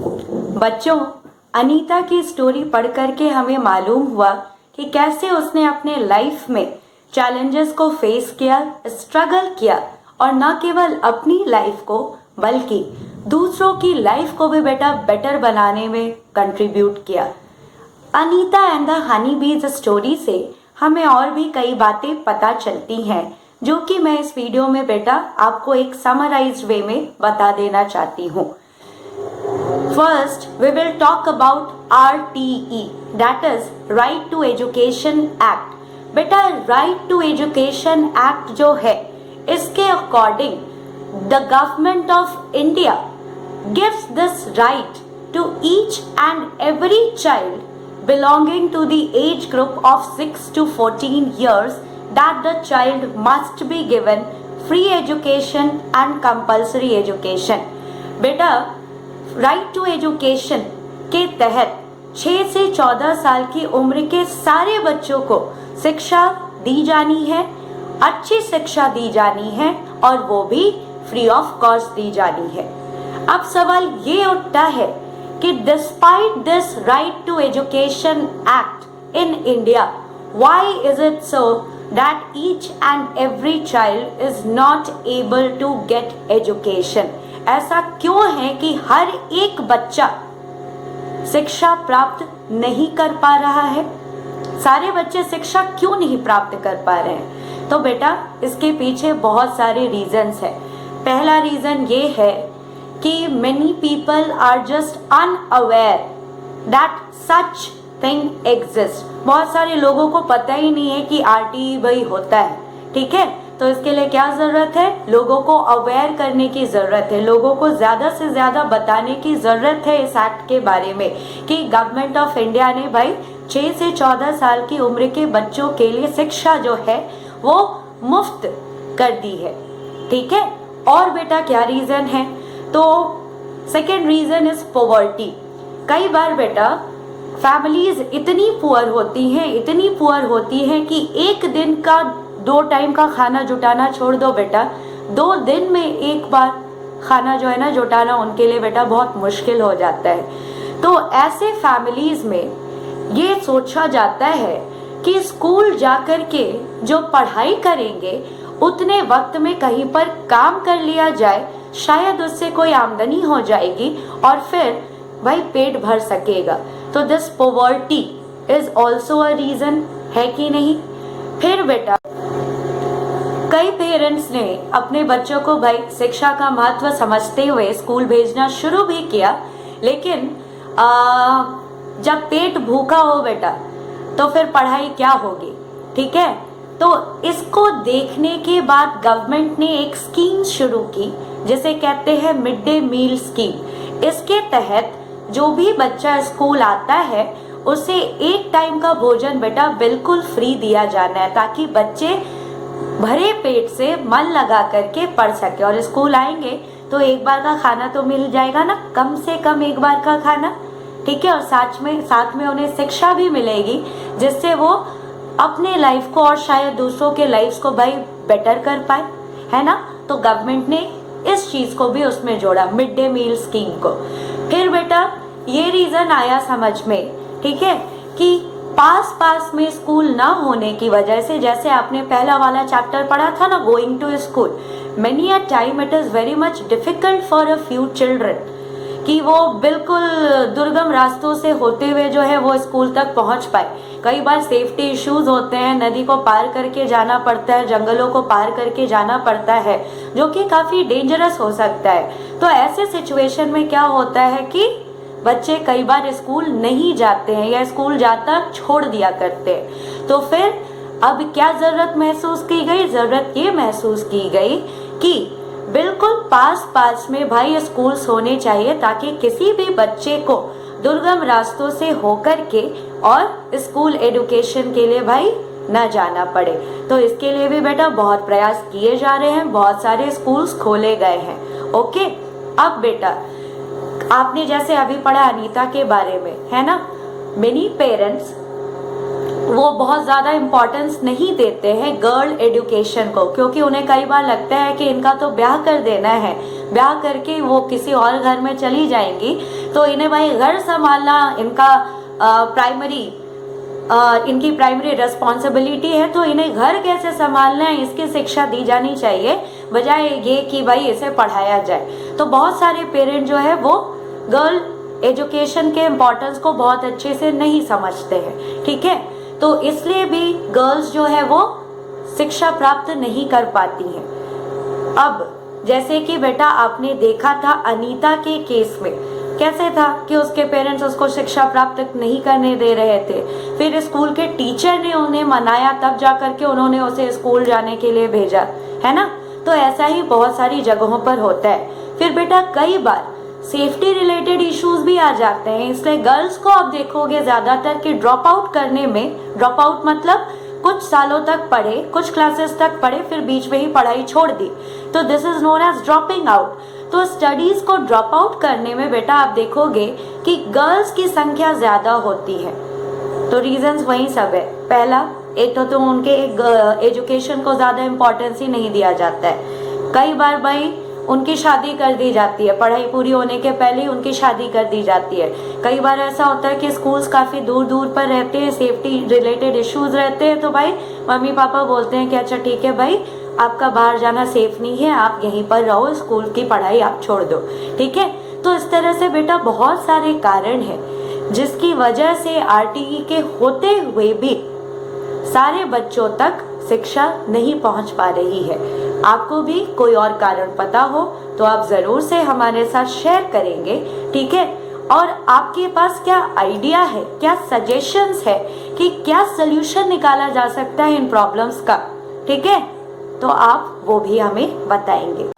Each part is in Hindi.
बच्चों, अनीता की स्टोरी पढ़ करके हमें मालूम हुआ कि कैसे उसने अपने लाइफ में चैलेंजेस को फेस किया, स्ट्रगल किया और न केवल अपनी लाइफ को बल्कि दूसरों की लाइफ को भी बेटा बेटर बनाने में कंट्रीब्यूट किया। अनीता एंड द हनी बीज स्टोरी से हमें और भी कई बातें पता चलती हैं जो कि मैं इस वीडियो में बेटा आपको एक समराइज्ड वे में बता देना चाहती हूँ। First, we will talk about RTE, that is Right to Education Act. बेटा Right to Education Act जो है, इसके according the Government of India gives this right to each and every child belonging to the age group of 6 to 14 years that the child must be given free education and compulsory education. बेटा राइट टू एजुकेशन के तहत 6 से 14 साल की उम्र के सारे बच्चों को शिक्षा दी जानी है, अच्छी शिक्षा दी जानी है और वो भी फ्री ऑफ कॉस्ट दी जानी है। अब सवाल ये उठता है कि despite this right to education act in India, why is it so that each and every child is not able to get education? ऐसा क्यों है कि हर एक बच्चा शिक्षा प्राप्त नहीं कर पा रहा है? सारे बच्चे शिक्षा क्यों नहीं प्राप्त कर पा रहे हैं? तो बेटा इसके पीछे बहुत सारे रीजंस है। पहला रीजन ये है कि many people are just unaware that such thing exists. बहुत सारे लोगों को पता ही नहीं है कि RTE वही होता है, ठीक है? तो इसके लिए क्या जरूरत है? लोगों को अवेयर करने की जरूरत है, लोगों को ज्यादा से ज्यादा बताने की जरूरत है इस एक्ट के बारे में कि गवर्नमेंट ऑफ इंडिया ने भाई 6 से 14 साल की उम्र के बच्चों के लिए शिक्षा जो है वो मुफ्त कर दी है, ठीक है? और बेटा क्या रीजन है? तो सेकेंड रीजन इज पॉवर्टी। कई बार बेटा फैमिलीज इतनी पुअर होती हैं कि एक दिन का 2 टाइम का खाना जुटाना छोड़ दो बेटा, 2 दिन में एक बार खाना जो है ना जुटाना उनके लिए बेटा बहुत मुश्किल हो जाता है। तो ऐसे फैमिलीज में ये सोचा जाता है कि स्कूल जाकर के जो पढ़ाई करेंगे उतने वक्त में कहीं पर काम कर लिया जाए, शायद उससे कोई आमदनी हो जाएगी और फिर भाई पेट भर सकेगा। तो this poverty is also a reason, है कि नहीं? फिर बेटा कई पेरेंट्स ने अपने बच्चों को भाई शिक्षा का महत्व समझते हुए स्कूल भेजना शुरू भी किया, लेकिन जब पेट भूखा हो बेटा तो फिर पढ़ाई क्या होगी, ठीक है? तो इसको देखने के बाद गवर्नमेंट ने एक स्कीम शुरू की जिसे कहते हैं मिड डे मील स्कीम। इसके तहत जो भी बच्चा स्कूल आता है उसे एक टाइम का भोजन बेटा बिल्कुल फ्री दिया जाना है ताकि बच्चे भरे पेट से मन लगा करके पढ़ सके और स्कूल आएंगे तो एक बार का खाना तो मिल जाएगा ना, कम से कम एक बार का खाना, ठीक है? और साथ में उन्हें शिक्षा भी मिलेगी जिससे वो अपने लाइफ को और शायद दूसरों के लाइफ को भाई बेटर कर पाए, है ना? तो गवर्नमेंट ने इस चीज को भी उसमें जोड़ा, मिड डे मील स्कीम को। फिर बेटा ये रीजन आया समझ में, ठीक है, कि पास में स्कूल ना होने की वजह से, जैसे आपने पहला वाला चैप्टर पढ़ा था ना, going to school, many a time it is very much difficult for a few children कि वो बिल्कुल दुर्गम रास्तों से होते हुए जो है वो स्कूल तक पहुंच पाए। कई बार सेफ्टी इश्यूज होते हैं, नदी को पार करके जाना पड़ता है, जंगलों को पार करके जाना पड़ता है जो कि काफी डेंजरस हो सकता है। तो ऐसे सिचुएशन में क्या होता है कि बच्चे कई बार स्कूल नहीं जाते हैं या स्कूल जाता छोड़ दिया करते हैं। तो फिर अब क्या जरूरत महसूस की गई? जरूरत ये महसूस की गई कि बिल्कुल पास में भाई स्कूल्स होने चाहिए ताकि किसी भी बच्चे को दुर्गम रास्तों से होकर के और स्कूल एजुकेशन के लिए भाई न जाना पड़े। तो इसके लिए भी बेटा बहुत प्रयास किए जा रहे हैं, बहुत सारे स्कूल्स खोले गए हैं। ओके, अब बेटा आपने जैसे अभी पढ़ा अनीता के बारे में, है ना? मेनी पेरेंट्स वो बहुत ज्यादा इम्पोर्टेंस नहीं देते हैं गर्ल एजुकेशन को, क्योंकि उन्हें कई बार लगता है कि इनका तो ब्याह कर देना है, ब्याह करके वो किसी और घर में चली जाएंगी तो इन्हें भाई घर संभालना इनका इनकी प्राइमरी रिस्पॉन्सिबिलिटी है, तो इन्हें घर कैसे संभालना है इसकी शिक्षा दी जानी चाहिए, बजाय ये कि भाई इसे पढ़ाया जाए। तो बहुत सारे पेरेंट जो है वो गर्ल एजुकेशन के इम्पोर्टेंस को बहुत अच्छे से नहीं समझते हैं, ठीक है। तो इसलिए भी गर्ल्स जो है वो शिक्षा प्राप्त नहीं कर पाती हैं। अब जैसे कि बेटा आपने देखा था अनीता के केस में कैसे था कि उसके पेरेंट्स उसको शिक्षा प्राप्त नहीं करने दे रहे थे, फिर स्कूल के टीचर ने उन्हें मनाया, तब जाकर के उन्होंने उसे स्कूल जाने के लिए भेजा, है ना। तो ऐसा ही बहुत सारी जगहों पर होता है। फिर बेटा कई बार सेफ्टी रिलेटेड इश्यूज भी आ जाते हैं, इसलिए गर्ल्स को आप देखोगे ज्यादातर कि ड्रॉप आउट करने में, ड्रॉप आउट मतलब कुछ सालों तक पढ़े, कुछ क्लासेस तक पढ़े, फिर बीच में ही पढ़ाई छोड़ दी, तो this is known as dropping out. तो स्टडीज को ड्रॉप आउट करने में बेटा आप देखोगे कि गर्ल्स की संख्या ज्यादा होती है। तो रीजंस वही सब है। पहला, एक तो उनके एजुकेशन को ज्यादा इम्पोर्टेंस ही नहीं दिया जाता है। कई बार भाई उनकी शादी कर दी जाती है, पढ़ाई पूरी होने के पहले ही उनकी शादी कर दी जाती है। कई बार ऐसा होता है कि स्कूल्स काफी दूर दूर पर रहते हैं, सेफ्टी रिलेटेड इश्यूज रहते हैं, तो भाई मम्मी पापा बोलते हैं कि अच्छा ठीक है भाई, आपका बाहर जाना सेफ नहीं है, आप यहीं पर रहो, स्कूल की पढ़ाई आप छोड़ दो, ठीक है। तो इस तरह से बेटा बहुत सारे कारण हैं जिसकी वजह से आरटीई के होते हुए भी सारे बच्चों तक शिक्षा नहीं पहुंच पा रही है। आपको भी कोई और कारण पता हो तो आप जरूर से हमारे साथ शेयर करेंगे, ठीक है। और आपके पास क्या आइडिया है, क्या सजेशंस है कि क्या सोल्यूशन निकाला जा सकता है इन प्रॉब्लम्स का, ठीक है, तो आप वो भी हमें बताएंगे।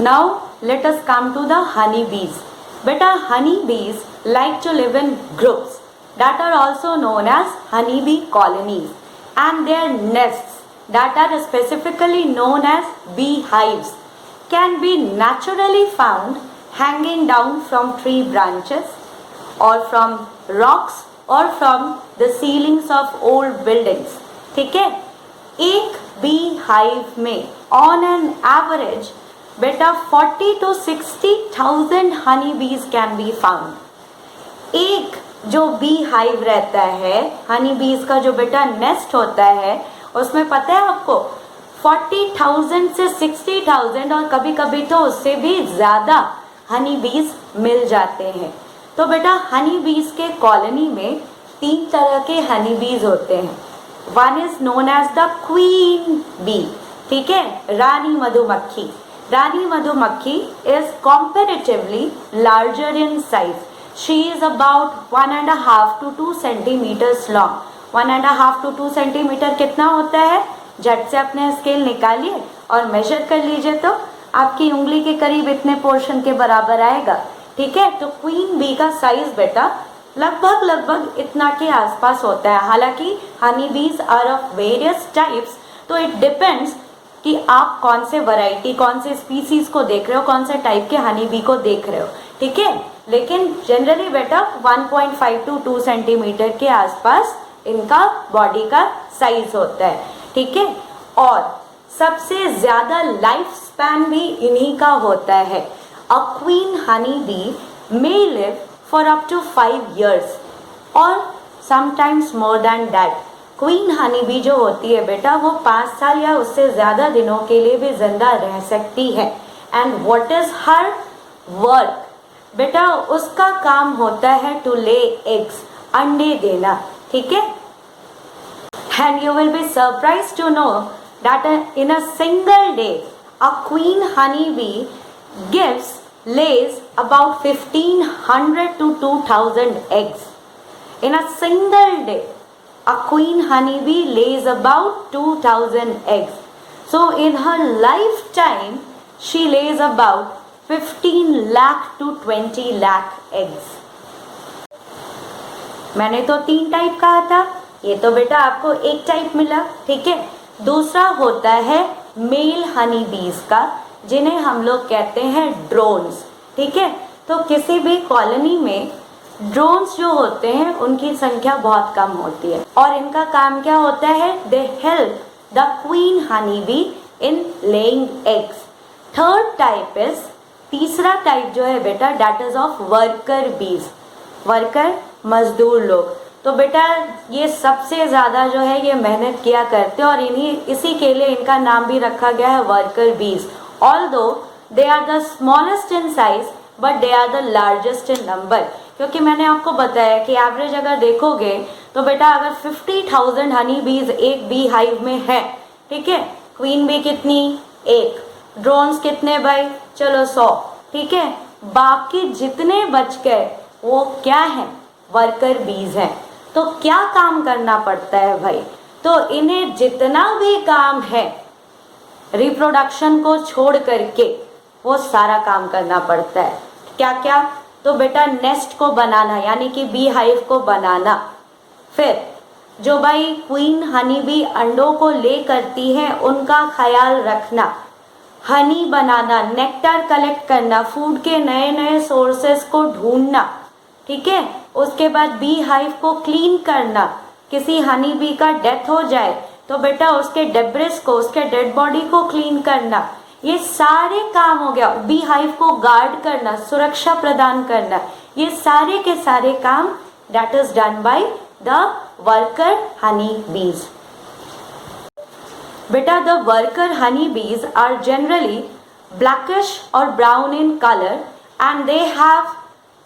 Now let us come to the honey bees. बेटा honey bees like to live in groups that are also known as honeybee colonies and their nests that are specifically known as beehives can be naturally found hanging down from tree branches or from rocks or from the ceilings of old buildings, ठीक है। एक beehive में on an average बेटा 40 to 60,000 honeybees can be found। एक जो बी हाइव रहता है, हनी बीज का जो बेटा नेस्ट होता है, उसमें पता है आपको 40,000 से 60,000 और कभी कभी तो उससे भी ज्यादा हनी बीज मिल जाते हैं। तो बेटा हनी बीज के कॉलोनी में 3 तरह के हनी बीज होते हैं। One is known as the queen bee, ठीक है, रानी मधुमक्खी। रानी मधुमक्खी is comparatively larger in size. She is about 1.5 to 2 centimeters long। 1.5 to 2 centimeter कितना होता है? झट से अपने स्केल निकालिए और मेजर कर लीजिए, तो आपकी उंगली के करीब इतने पोर्शन के बराबर आएगा, ठीक है। तो क्वीन बी का साइज बेटा लगभग इतना के आसपास होता है। हालांकि Honey bees are of various types, तो इट डिपेंड्स कि आप कौन से वैरायटी, कौन से स्पीसीज को देख रहे हो, कौन से टाइप के हनी बी को देख रहे हो, ठीक है। लेकिन जनरली बेटा 1.5 to 2 सेंटीमीटर के आसपास इनका बॉडी का साइज होता है, ठीक है। और सबसे ज्यादा लाइफ स्पैन भी इन्हीं का होता है। A queen honey bee may live for up to 5 years और sometimes more than that. Queen honey bee जो होती है बेटा वो 5 साल या उससे ज्यादा दिनों के लिए भी जिंदा रह सकती है। And what is her work? बेटा उसका काम होता है टू ले एग्स, अंडे देना, ठीक है। And you will be surprise to know that in a single day a queen honey bee gives lays about 1500 to 2000 eggs in a single day. A queen honeybee lays about 2000 eggs. So in her lifetime she lays about 15 lakh to 20 lakh eggs. मैंने तो 3 टाइप कहा था, ये तो बेटा आपको एक टाइप मिला, ठीक है। दूसरा होता है मेल हनी बीज का, जिन्हें हम लोग कहते हैं ड्रोन्स, ठीक है। तो किसी भी कॉलोनी में ड्रोन्स जो होते हैं उनकी संख्या बहुत कम होती है और इनका काम क्या होता है? They help the queen honey be in laying eggs. Third type is तीसरा टाइप जो है बेटा दैट इज ऑफ वर्कर बीज। वर्कर मजदूर लोग, तो बेटा ये सबसे ज्यादा जो है ये मेहनत किया करते हैं और इसी के लिए इनका नाम भी रखा गया है worker bees. Although they are the smallest in size but they are the largest in number, क्योंकि मैंने आपको बताया कि एवरेज अगर देखोगे तो बेटा अगर 50,000 हनी बीज एक बी हाइव में है, ठीक है, क्वीन बी कितनी, एक, ड्रोन्स कितने भाई, चलो 100, ठीक है, बाकी जितने बच गए वो क्या है, वर्कर बीज है। तो क्या काम करना पड़ता है भाई, तो इन्हें जितना भी काम है रिप्रोडक्शन को छोड़ करके वो सारा काम करना पड़ता है। क्या क्या, तो बेटा नेस्ट को बनाना यानी कि बी हाइव को बनाना, फिर जो भाई क्वीन हनी बी अंडों को ले करती है उनका ख्याल रखना, हनी बनाना, नेक्टर कलेक्ट करना, फूड के नए नए सोर्सेस को ढूंढना, ठीक है, उसके बाद बी हाइव को क्लीन करना, किसी हनी बी का डेथ हो जाए तो बेटा उसके डेब्रिस को, उसके डेड बॉडी को क्लीन करना, ये सारे काम हो गया। बी हाइव को गार्ड करना, सुरक्षा प्रदान करना, ये सारे के सारे काम that is done by the worker honey bees. बेटा the worker honey bees are generally blackish और brown in colour and they have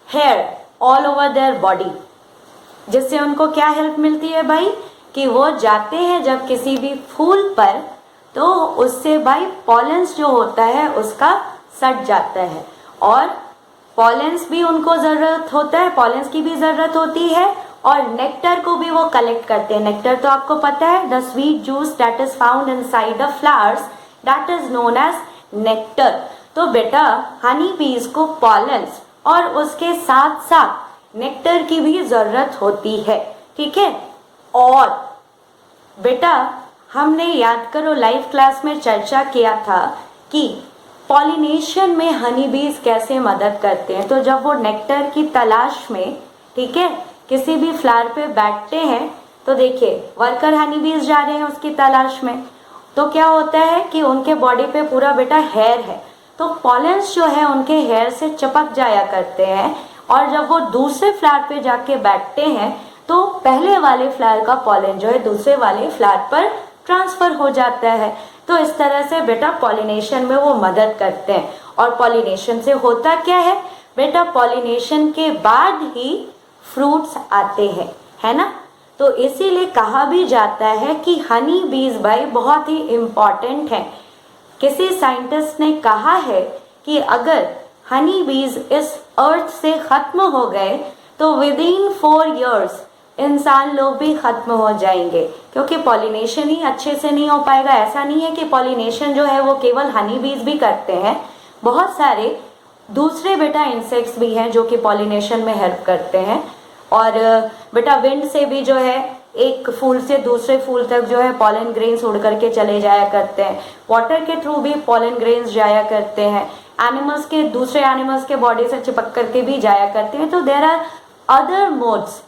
hair all over their body, जिससे उनको क्या हेल्प मिलती है भाई कि वो जाते हैं जब किसी भी फूल पर तो उससे भाई पॉलेंस जो होता है उसका सट जाता है और पॉलेंस भी उनको जरूरत होता है, पॉलेंस की भी जरूरत होती है और नेक्टर को भी वो कलेक्ट करते हैं। नेक्टर तो आपको पता है, the sweet juice that is found inside the flowers that is known as nectar. तो बेटा हनी बीज को पॉलेंस और उसके साथ साथ नेक्टर की भी जरूरत होती है, ठीक है। और बेटा हमने याद करो लाइव क्लास में चर्चा किया था कि पॉलिनेशन में हनी बीज कैसे मदद करते हैं। तो जब वो नेक्टर की तलाश में, ठीक है, किसी भी फ्लावर पे बैठते हैं तो देखिए वर्कर हनी बीज जा रहे हैं उसकी तलाश में, तो क्या होता है कि उनके बॉडी पे पूरा बेटा हेयर है, तो पॉलेंस जो है उनके हेयर से चिपक जाया करते हैं और जब वो दूसरे फ्लावर पे जाके बैठते हैं तो पहले वाले फ्लावर का पॉलन जो है दूसरे वाले फ्लावर पर ट्रांसफर हो जाता है। तो इस तरह से बेटा पॉलिनेशन में वो मदद करते हैं। और पॉलिनेशन से होता क्या है बेटा, पॉलिनेशन के बाद ही फ्रूट्स आते हैं, है ना। तो इसीलिए कहा भी जाता है कि हनी बीज भाई बहुत ही इम्पॉर्टेंट है। किसी साइंटिस्ट ने कहा है कि अगर हनी बीज इस अर्थ से खत्म हो गए तो विद इन 4 years इंसान लोग भी खत्म हो जाएंगे, क्योंकि पॉलिनेशन ही अच्छे से नहीं हो पाएगा। ऐसा नहीं है कि पॉलिनेशन जो है वो केवल हनी बीज भी करते हैं, बहुत सारे दूसरे बेटा इंसेक्ट्स भी हैं जो कि पॉलिनेशन में हेल्प करते हैं। और बेटा विंड से भी जो है एक फूल से दूसरे फूल तक जो है पॉलन ग्रेन्स उड़ करके चले जाया करते हैं। वाटर के थ्रू भी पॉलन ग्रेन्स जाया करते हैं। एनिमल्स के, दूसरे एनिमल्स के बॉडी से चिपक करके भी जाया करते हैं। तो there are other modes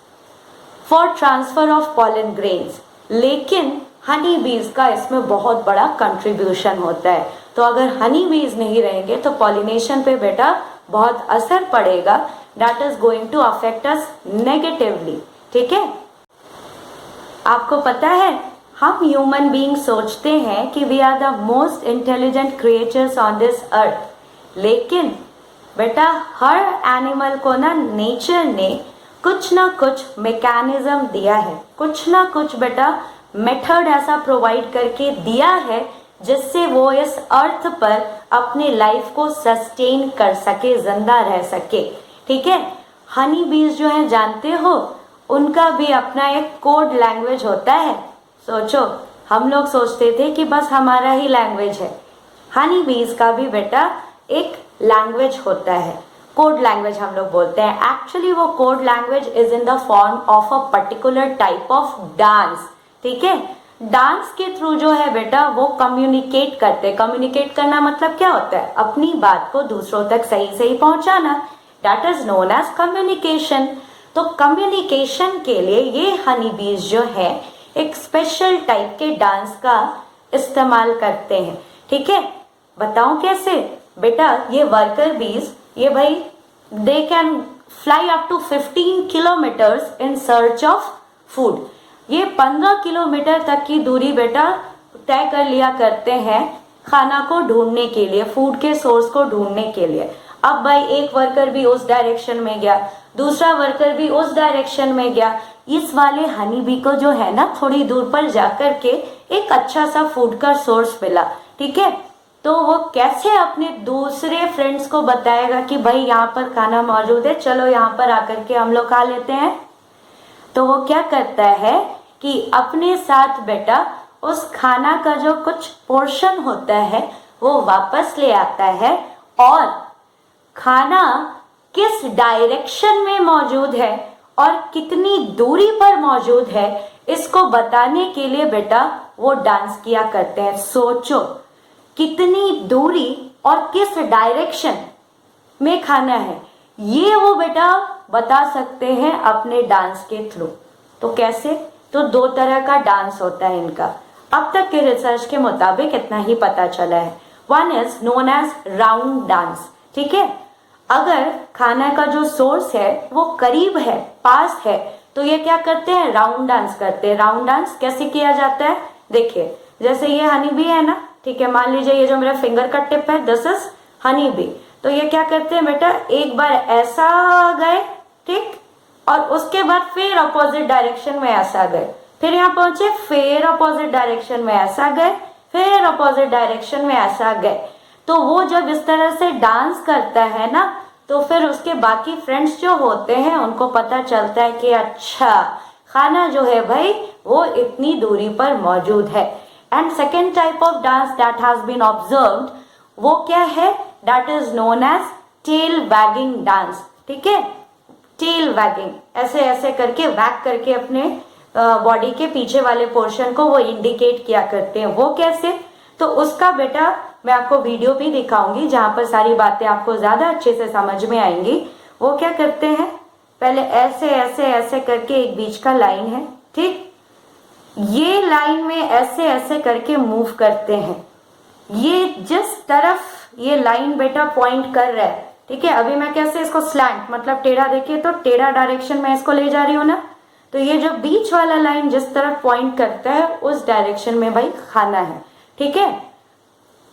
for transfer of pollen grains, लेकिन हनी बीज का इसमें बहुत बड़ा कंट्रीब्यूशन होता है। तो अगर हनी बीज नहीं रहेंगे तो पॉलिनेशन पे बेटा बहुत असर पड़ेगा, that is going to affect us negatively, ठीक है। आपको पता है हम ह्यूमन बीइंग सोचते हैं कि we are the most intelligent creatures on this earth, लेकिन बेटा हर एनिमल को ना नेचर ने कुछ ना कुछ मैकेनिज्म दिया है, कुछ ना कुछ बेटा मेथड ऐसा प्रोवाइड करके दिया है जिससे वो इस अर्थ पर अपने लाइफ को सस्टेन कर सके, जिंदा रह सके, ठीक है। हनी बीज जो है जानते हो उनका भी अपना एक कोड लैंग्वेज होता है। सोचो हम लोग सोचते थे कि बस हमारा ही लैंग्वेज है, हनी बीज का भी बेटा एक लैंग्वेज होता है, कोड लैंग्वेज हम लोग बोलते हैं। एक्चुअली वो code language is in the form of a particular type of dance, ठीक है। डांस के थ्रू जो है बेटा वो कम्युनिकेट करते हैं। कम्युनिकेट करना मतलब क्या होता है, अपनी बात को दूसरों तक सही सही पहुंचाना, that is known as communication. तो कम्युनिकेशन के लिए ये हनी बीज जो है एक स्पेशल टाइप के डांस का इस्तेमाल करते हैं, ठीक है। बताऊं कैसे, बेटा ये वर्कर बीज, ये भाई they can fly up to 15 kilometres in search of food. ये 15 किलोमीटर तक की दूरी बेटा तय कर लिया करते हैं खाना को ढूंढने के लिए, फूड के सोर्स को ढूंढने के लिए। अब भाई एक वर्कर भी उस डायरेक्शन में गया, दूसरा वर्कर भी उस डायरेक्शन में गया। इस वाले हनी बी को जो है ना थोड़ी दूर पर जाकर के एक अच्छा सा फूड का सोर्स मिला, ठीक है। तो वो कैसे अपने दूसरे फ्रेंड्स को बताएगा कि भाई यहाँ पर खाना मौजूद है, चलो यहाँ पर आकर के हम लोग खा लेते हैं। तो वो क्या करता है कि अपने साथ बेटा उस खाना का जो कुछ पोर्शन होता है वो वापस ले आता है, और खाना किस डायरेक्शन में मौजूद है और कितनी दूरी पर मौजूद है इसको बताने के लिए बेटा वो डांस किया करते हैं। सोचो कितनी दूरी और किस डायरेक्शन में खाना है, ये वो बेटा बता सकते हैं अपने डांस के थ्रू। तो कैसे? तो दो तरह का डांस होता है इनका। अब तक के रिसर्च के मुताबिक इतना ही पता चला है। One is known as round dance, ठीक है। अगर खाना का जो सोर्स है वो करीब है, पास है, तो ये क्या करते हैं, राउंड डांस करते हैं। राउंड डांस कैसे किया जाता है, देखिए जैसे ये हनी बी है ना, ठीक है, मान लीजिए ये जो मेरा फिंगर का टिप है दिस इज हनी बी। तो ये क्या करते हैं बेटा, एक बार ऐसा गए, ठीक, और उसके बाद फिर अपोजिट डायरेक्शन में ऐसा गए, फिर यहाँ पहुंचे, फिर अपोजिट डायरेक्शन में ऐसा गए, फिर अपोजिट डायरेक्शन में ऐसा गए। तो वो जब इस तरह से डांस करता है ना, तो फिर उसके बाकी फ्रेंड्स जो होते हैं उनको पता चलता है कि अच्छा खाना जो है भाई वो इतनी दूरी पर मौजूद है। And second type of dance that has been observed, वो क्या है, that is known as tail wagging dance, ठीक है। टेल वैगिंग, ऐसे ऐसे करके वैग करके अपने बॉडी के पीछे वाले पोर्शन को वो इंडिकेट किया करते हैं। वो कैसे, तो उसका बेटा मैं आपको वीडियो भी दिखाऊंगी जहां पर सारी बातें आपको ज्यादा अच्छे से समझ में आएंगी। वो क्या करते हैं, पहले ऐसे ऐसे ऐसे करके एक बीच का लाइन है, ठीक, ये लाइन में ऐसे ऐसे करके मूव करते हैं। ये जिस तरफ ये लाइन बेटा पॉइंट कर रहा है, ठीक है, अभी मैं कैसे इसको स्लैंट मतलब टेढ़ा, देखिए तो टेढ़ा डायरेक्शन में इसको ले जा रही हूँ ना, तो ये जो बीच वाला लाइन जिस तरफ पॉइंट करता है उस डायरेक्शन में भाई खाना है, ठीक है।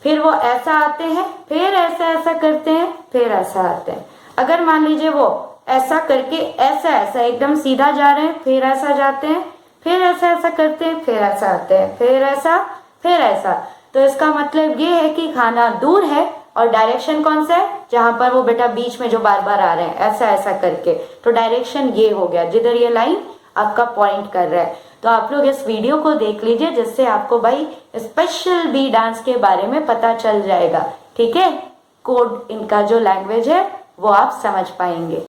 फिर वो ऐसा आते हैं, फिर ऐसा ऐसा करते हैं, फिर ऐसा आते हैं। अगर मान लीजिए वो ऐसा करके ऐसा ऐसा एकदम सीधा जा रहे हैं, फिर ऐसा जाते हैं, फिर ऐसा ऐसा करते हैं, फिर ऐसा आते हैं, फिर ऐसा, फिर ऐसा। तो इसका मतलब ये है कि खाना दूर है और डायरेक्शन कौन सा है, जहां पर वो बेटा बीच में जो बार बार आ रहे हैं ऐसा ऐसा करके, तो डायरेक्शन ये हो गया जिधर ये लाइन आपका पॉइंट कर रहा है। तो आप लोग इस वीडियो को देख लीजिए जिससे आपको भाई स्पेशल बी डांस के बारे में पता चल जाएगा, ठीक है। कोड इनका जो लैंग्वेज है वो आप समझ पाएंगे।